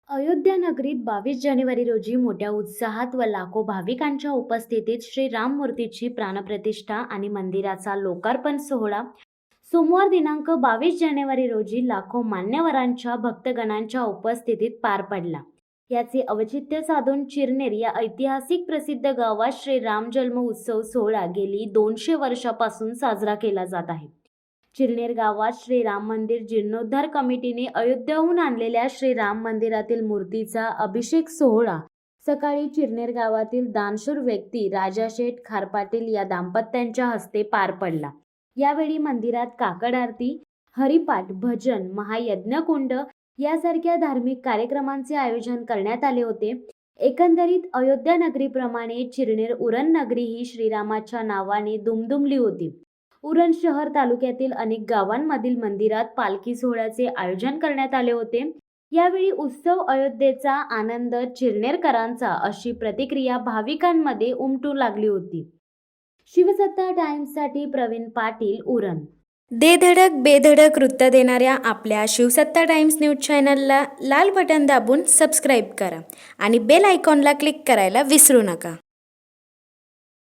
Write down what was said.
अयोध्या नगरीत 22 जानेवारी रोजी मोठ्या उत्साहात व लाखो भाविकांच्या उपस्थितीत श्री राम मूर्तीची प्राणप्रतिष्ठा आणि मंदिराचा लोकार्पण सोहळा सोमवार दिनांक 22 जानेवारी रोजी लाखो मान्यवरांच्या भक्तगणांच्या उपस्थितीत पार पडला। याचे औचित्य साधून चिरनेर या ऐतिहासिक प्रसिद्ध गावात श्री राम जन्म उत्सव सोहळा गेली 200 वर्षापासून साजरा केला जात आहे। चिरनेर गावात श्री राम मंदिर जीर्णोद्धार कमिटीने अयोध्याहून आणलेल्या श्री राम मंदिरातील मूर्तीचा अभिषेक सोहळा सकाळी चिरनेर गावातील दानशूर व्यक्ती राजा शेठ खारपाटील या दाम्पत्यांच्या हस्ते पार पडला। यावेळी मंदिरात काकड आरती, हरिपाठ, भजन, महायज्ञकुंड यासारख्या धार्मिक कार्यक्रमांचे आयोजन करण्यात आले होते। एकंदरीत अयोध्या नगरीप्रमाणे चिरनेर उरण नगरी ही श्रीरामाच्या नावाने दुमदुमली होती। उरण शहर तालुक्यातील अनेक गावांमधील मंदिरात पालखी सोहळ्याचे आयोजन करण्यात आले होते। यावेळी उत्सव अयोध्येचा आनंद चिरनेरकरांचा अशी प्रतिक्रिया भाविकांमध्ये उमटू लागली होती। शिवसत्ता टाइम्ससाठी प्रवीण पाटील, उरण। दे धडक बेधडक वृत्त देणाऱ्या आपल्या शिवसत्ता टाइम्स न्यूज चॅनलला लाल बटन दाबून सबस्क्राईब करा आणि बेल आयकॉनला क्लिक करायला विसरू नका।